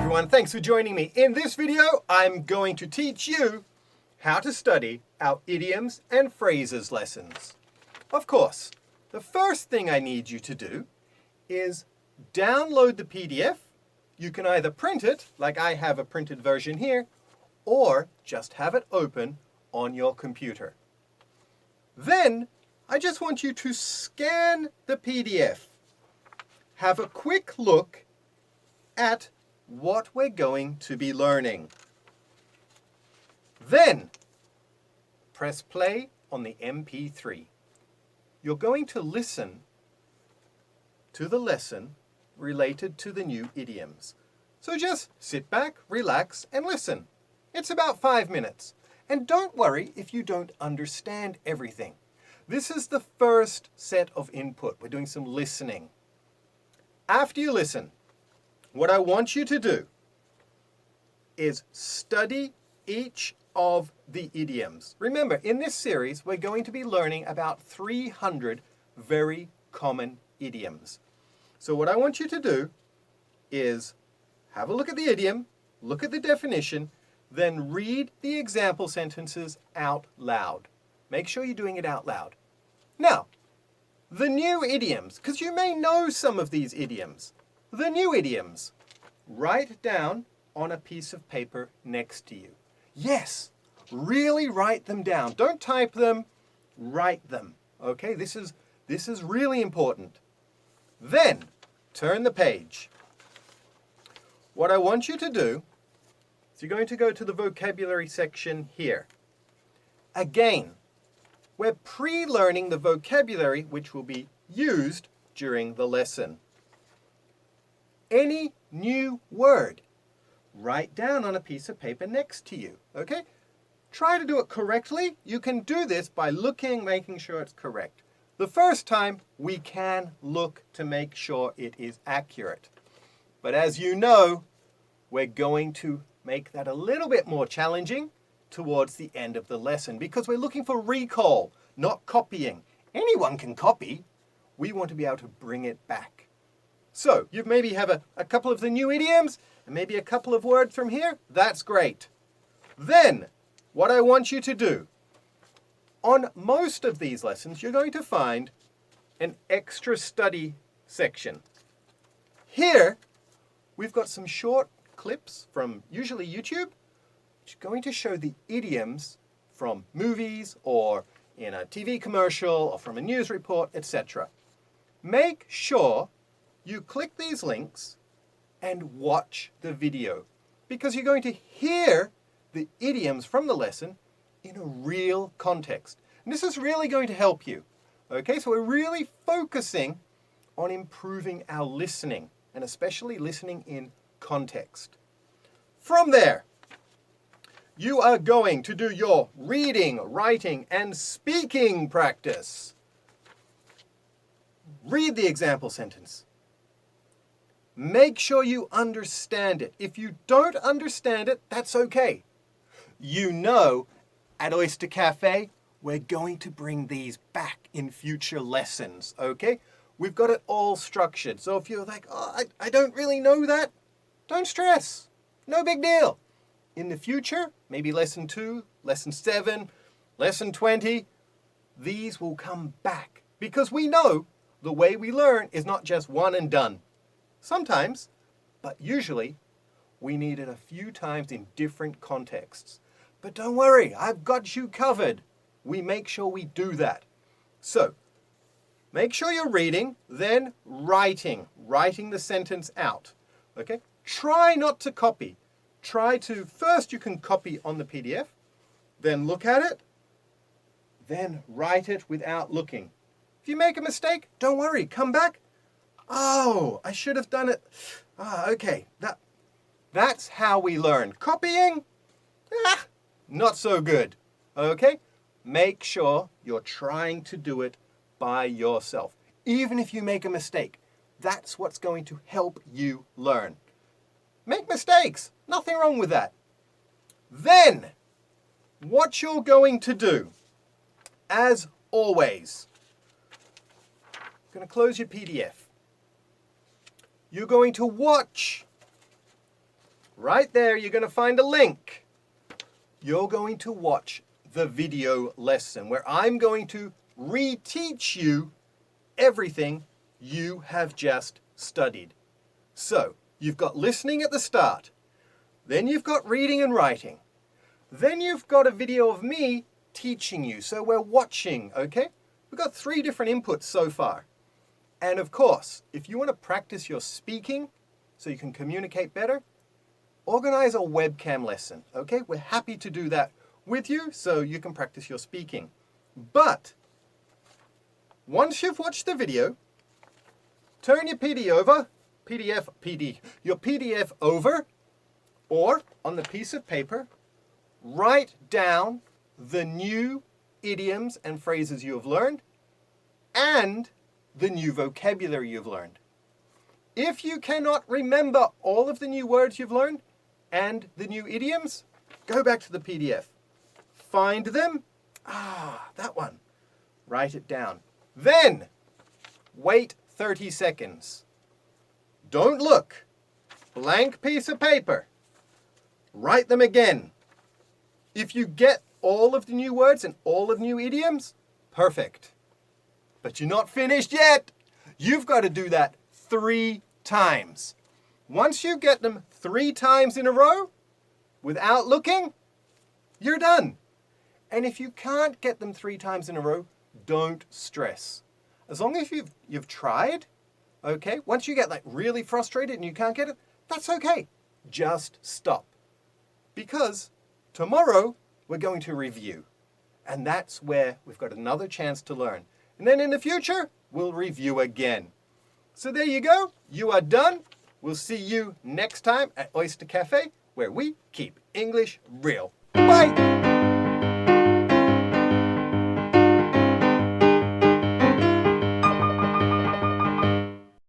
everyone, thanks for joining me. In this video, I'm going to teach you how to study our idioms and phrases lessons. Of course, the first thing I need you to do is download the PDF. You can either print it, like I have a printed version here, or just have it open on your computer. Then, I just want you to scan the PDF. Have a quick look at what we're going to be learning. Then, press play on the MP3. You're going to listen to the lesson related to the new idioms. So just sit back, relax, and listen. It's about 5 minutes. And don't worry if you don't understand everything. This is the first set of input. We're doing some listening. After you listen, what I want you to do is study each of the idioms. Remember, in this series, we're going to be learning about 300 very common idioms. So what I want you to do is have a look at the idiom, look at the definition, then read the example sentences out loud. Make sure you're doing it out loud. Now, the new idioms, because you may know some of these idioms. The new idioms, write down on a piece of paper next to you. Yes, really write them down. Don't type them, write them. Okay, this is really important. Then, turn the page. What I want you to do is you're going to go to the vocabulary section here. Again, we're pre-learning the vocabulary which will be used during the lesson. Any new word, write down on a piece of paper next to you, okay? Try to do it correctly. You can do this by looking, making sure it's correct. The first time, we can look to make sure it is accurate. But as you know, we're going to make that a little bit more challenging towards the end of the lesson because we're looking for recall, not copying. Anyone can copy. We want to be able to bring it back. So, you maybe have a couple of the new idioms and maybe a couple of words from here. That's great. Then, what I want you to do, on most of these lessons, you're going to find an extra study section. Here, we've got some short clips from usually YouTube, which are going to show the idioms from movies or in a TV commercial or from a news report, etc. Make sure you click these links and watch the video because you're going to hear the idioms from the lesson in a real context. And this is really going to help you. Okay, so we're really focusing on improving our listening and especially listening in context. From there, you are going to do your reading, writing, and speaking practice. Read the example sentence. Make sure you understand it. If you don't understand it, that's okay. You know, at Oyster Cafe, we're going to bring these back in future lessons, okay? We've got it all structured. So if you're like, oh, I don't really know that, don't stress. No big deal. In the future, maybe lesson 2, lesson 7, lesson 20, these will come back because we know the way we learn is not just one and done. Sometimes, but usually, we need it a few times in different contexts. But don't worry, I've got you covered. We make sure we do that. So, make sure you're reading, then writing the sentence out. Okay? Try not to copy. First you can copy on the PDF, then look at it, then write it without looking. If you make a mistake, don't worry, come back. Oh, I should have done it. Okay, that's how we learn. Copying, not so good. Okay? Make sure you're trying to do it by yourself. Even if you make a mistake, that's what's going to help you learn. Make mistakes. Nothing wrong with that. Then, what you're going to do, as always, you're going to close your PDF. You're going to watch right there, you're going to find a link. You're going to watch the video lesson where I'm going to reteach you everything you have just studied. So, you've got listening at the start. Then you've got reading and writing. Then you've got a video of me teaching you. So we're watching, okay? We've got 3 different inputs so far. And of course, if you want to practice your speaking so you can communicate better, organize a webcam lesson, okay? We're happy to do that with you so you can practice your speaking. But once you've watched the video, turn your your PDF over, or on the piece of paper, write down the new idioms and phrases you have learned and the new vocabulary you've learned. If you cannot remember all of the new words you've learned and the new idioms, go back to the PDF. Find them. That one. Write it down. Then, wait 30 seconds. Don't look. Blank piece of paper. Write them again. If you get all of the new words and all of new idioms, perfect. But you're not finished yet. You've got to do that 3 times. Once you get them 3 times in a row, without looking, you're done. And if you can't get them 3 times in a row, don't stress. As long as you've tried, okay, once you get like really frustrated and you can't get it, that's okay. Just stop. Because tomorrow we're going to review. And that's where we've got another chance to learn. And then in the future, we'll review again. So there you go. You are done. We'll see you next time at Oyster Cafe, where we keep English real. Bye.